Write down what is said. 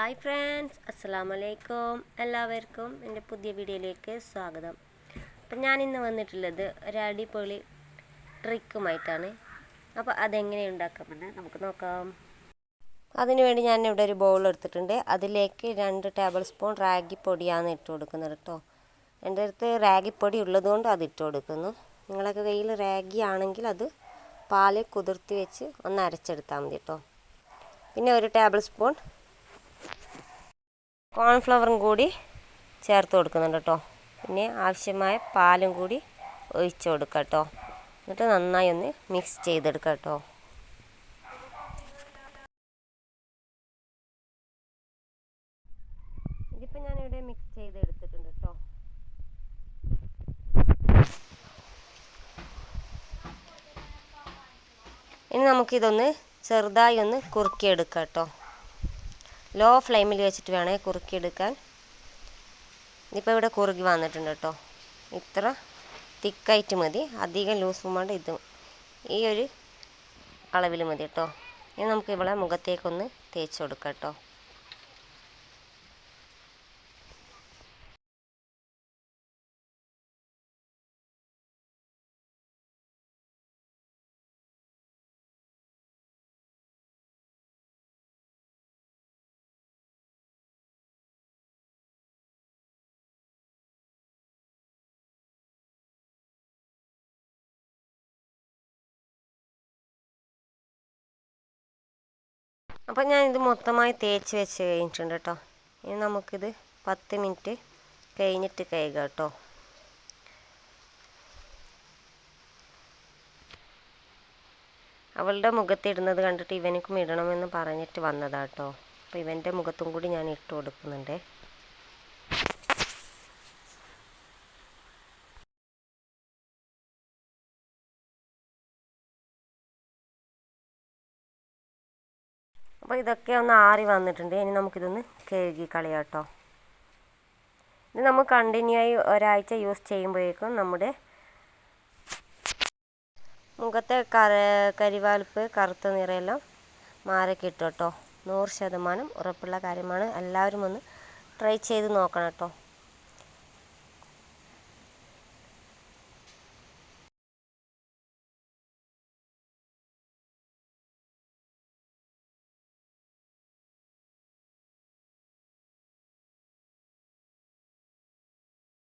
Hi friends, അസ്സലാമലൈക്കും. എല്ലാവർക്കും എൻ്റെ പുതിയ വീഡിയോയിലേക്ക് സ്വാഗതം. അപ്പം ഞാനിന്ന് വന്നിട്ടുള്ളത് ഒരു അടിപൊളി ട്രിക്കുമായിട്ടാണ്. അപ്പോൾ അതെങ്ങനെ ഉണ്ടാക്കാമെന്ന് നമുക്ക് നോക്കാം. അതിനുവേണ്ടി ഞാൻ ഇവിടെ ഒരു ബൗൾ എടുത്തിട്ടുണ്ട്. അതിലേക്ക് 2 ടേബിൾ സ്പൂൺ റാഗി പൊടിയാണ് ഇട്ട് കൊടുക്കുന്നത് കേട്ടോ. എൻ്റെ അടുത്ത് റാഗിപ്പൊടി ഉള്ളതുകൊണ്ട് അത് ഇട്ട് കൊടുക്കുന്നു. നിങ്ങളൊക്കെ കയ്യിൽ റാഗി ആണെങ്കിൽ അത് പാല് കുതിർത്തി വെച്ച് ഒന്ന് അരച്ചെടുത്താൽ മതി കേട്ടോ. പിന്നെ 1 ടേബിൾ സ്പൂൺ കോൺഫ്ലവറും കൂടി ചേർത്ത് കൊടുക്കുന്നുണ്ട് കേട്ടോ. പിന്നെ ആവശ്യമായ പാലും കൂടി ഒഴിച്ച് കൊടുക്കുക കേട്ടോ. എന്നിട്ട് നന്നായി ഒന്ന് മിക്സ് ചെയ്തെടുക്കുക കേട്ടോ. ഇതിപ്പോൾ ഞാനിവിടെ മിക്സ് ചെയ്തെടുത്തിട്ടുണ്ട് കേട്ടോ. ഇനി നമുക്കിതൊന്ന് ചെറുതായി ഒന്ന് കുറുക്കിയെടുക്കാം കേട്ടോ. ലോ ഫ്ലെയിമിൽ വെച്ചിട്ട് വേണേ കുറുക്കിയെടുക്കാൻ. ഇതിപ്പോൾ ഇവിടെ കുറുകി വന്നിട്ടുണ്ട് കേട്ടോ. ഇത്ര തിക്കായിട്ട് മതി, അധികം ലൂസ് വേണ്ട. ഇത് ഈ ഒരു അളവിൽ മതി കേട്ടോ. ഇനി നമുക്ക് ഇവിടെ മുഖത്തേക്കൊന്ന് തേച്ച് കൊടുക്കാം കേട്ടോ. അപ്പോൾ ഞാനിത് മൊത്തമായി തേച്ച് വെച്ച് കഴിഞ്ഞിട്ടുണ്ട് കേട്ടോ. ഇനി നമുക്കിത് 10 മിനിറ്റ് കഴിഞ്ഞിട്ട് കഴുകാം കേട്ടോ. അവളുടെ മുഖത്തിടുന്നത് കണ്ടിട്ട് ഇവനക്കും ഇടണമെന്ന് പറഞ്ഞിട്ട് വന്നതാണ് കേട്ടോ. അപ്പോൾ ഇവൻ്റെ മുഖത്തും കൂടി ഞാൻ ഇട്ട് കൊടുക്കുന്നുണ്ട്. അപ്പോൾ ഇതൊക്കെ ഒന്ന് ആറി വന്നിട്ടുണ്ട്. ഇനി നമുക്കിതൊന്ന് കഴുകി കളയാം കേട്ടോ. ഇത് നമ്മൾ കണ്ടിന്യൂ ആയി ഒരാഴ്ച യൂസ് ചെയ്യുമ്പോഴേക്കും നമ്മുടെ മുഖത്തെ കരിവാളിപ്പ് കറുത്ത നിറമെല്ലാം മാറി കിട്ടും കേട്ടോ. 100% ഉറപ്പുള്ള കാര്യമാണ്. എല്ലാവരും ഒന്ന് ട്രൈ ചെയ്ത് നോക്കണം കേട്ടോ.